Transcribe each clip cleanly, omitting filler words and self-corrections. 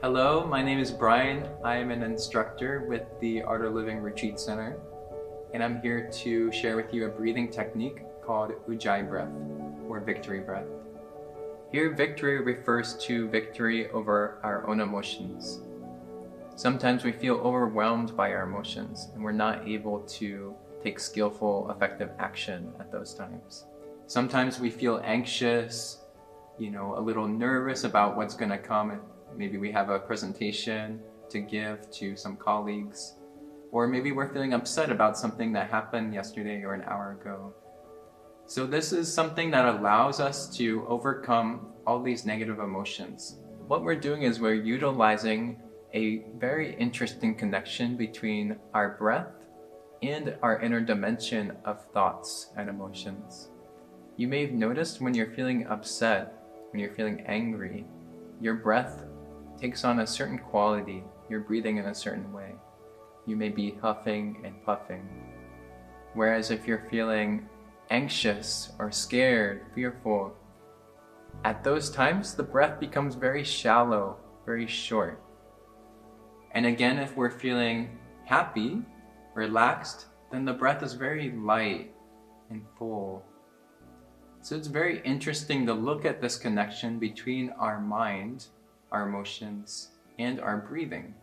Hello, my name is Brian. I am an instructor with the Art of Living Retreat Center, and I'm here to share with you a breathing technique called Ujjayi Breath, or victory breath. Here, victory refers to victory over our own emotions. Sometimes we feel overwhelmed by our emotions, and we're not able to take skillful, effective action at those times. Sometimes we feel anxious, a little nervous about what's going to come. Maybe we have a presentation to give to some colleagues, or maybe we're feeling upset about something that happened yesterday or an hour ago. So this is something that allows us to overcome all these negative emotions. What we're doing is we're utilizing a very interesting connection between our breath and our inner dimension of thoughts and emotions. You may have noticed when you're feeling upset, when you're feeling angry, your breath takes on a certain quality. You're breathing in a certain way. You may be huffing and puffing. Whereas if you're feeling anxious or scared, fearful, at those times the breath becomes very shallow, very short. And again, if we're feeling happy, relaxed, then the breath is very light and full. So it's very interesting to look at this connection between our mind, our emotions, and our breathing.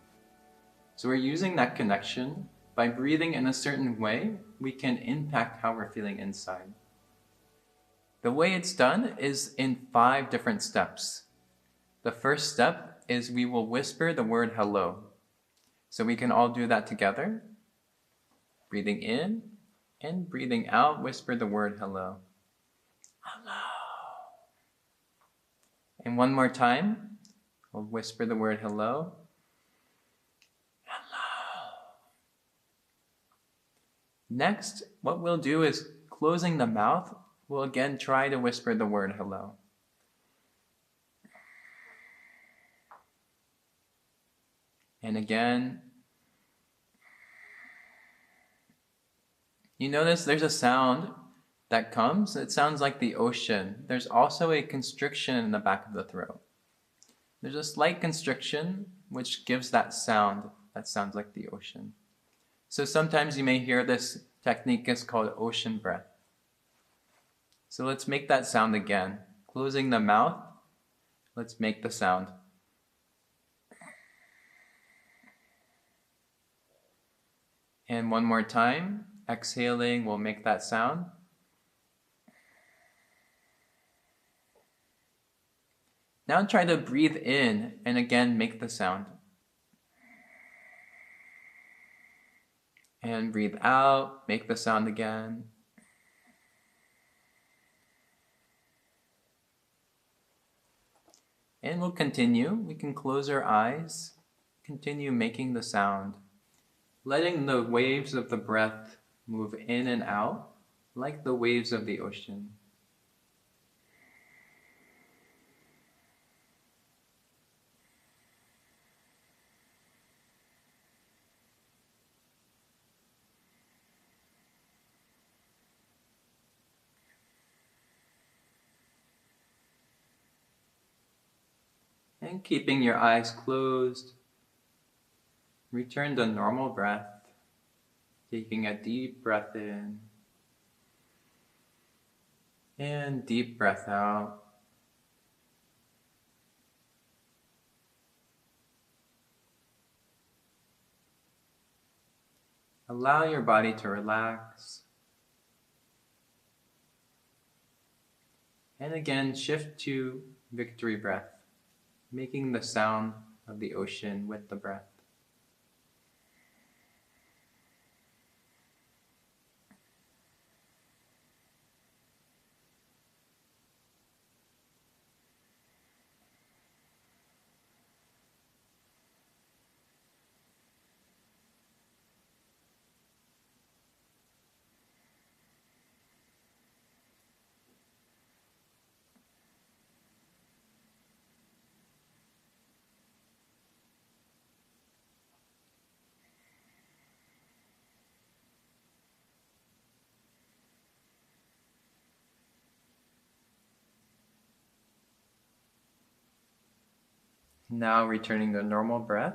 So we're using that connection. By breathing in a certain way, we can impact how we're feeling inside. The way it's done is in 5 different steps. The first step is we will whisper the word hello. So we can all do that together. Breathing in and breathing out, whisper the word hello. Hello. And one more time, we'll whisper the word hello. Hello. Next, what we'll do is closing the mouth, we'll again try to whisper the word hello. And again, you notice there's a sound that comes. It sounds like the ocean. There's also a constriction in the back of the throat. There's a slight constriction which gives that sound that sounds like the ocean. So sometimes you may hear this technique is called ocean breath. So let's make that sound again. Closing the mouth, let's make the sound. And one more time, exhaling, we'll make that sound. Now try to breathe in and again make the sound. And breathe out, make the sound again. And we'll continue. We can close our eyes, continue making the sound. Letting the waves of the breath move in and out like the waves of the ocean. And keeping your eyes closed, return to normal breath, taking a deep breath in and deep breath out. Allow your body to relax. And again, shift to victory breath, making the sound of the ocean with the breath. Now returning to normal breath.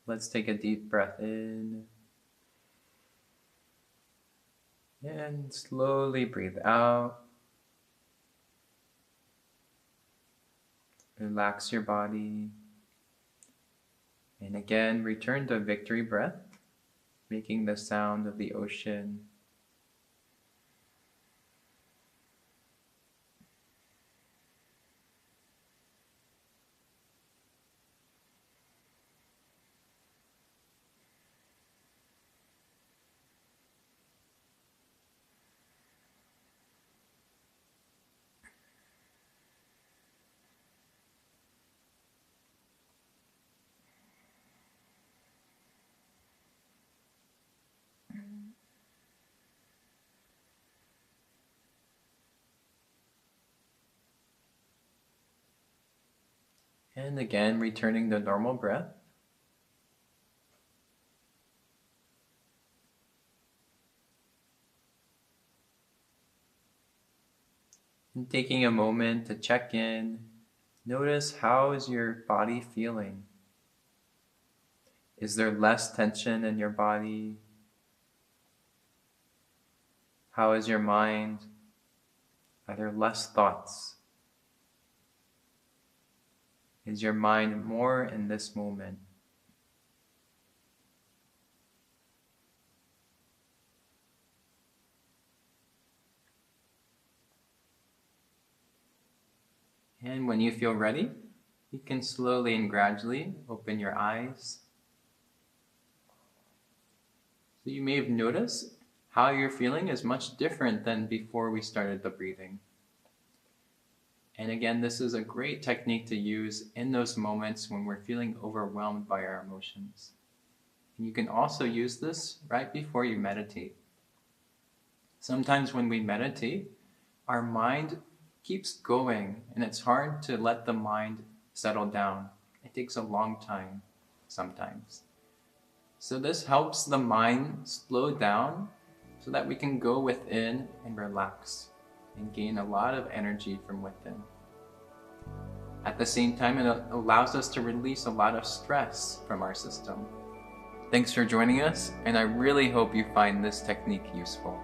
Let's take a deep breath in. And slowly breathe out. Relax your body. And again, return to victory breath, making the sound of the ocean. And again, returning to normal breath. And taking a moment to check in, notice how is your body feeling? Is there less tension in your body? How is your mind? Are there less thoughts? Is your mind more in this moment? And when you feel ready, you can slowly and gradually open your eyes. So you may have noticed how you're feeling is much different than before we started the breathing. And again, this is a great technique to use in those moments when we're feeling overwhelmed by our emotions. And you can also use this right before you meditate. Sometimes when we meditate, our mind keeps going and it's hard to let the mind settle down. It takes a long time sometimes. So this helps the mind slow down so that we can go within and relax and gain a lot of energy from within. At the same time, it allows us to release a lot of stress from our system. Thanks for joining us, and I really hope you find this technique useful.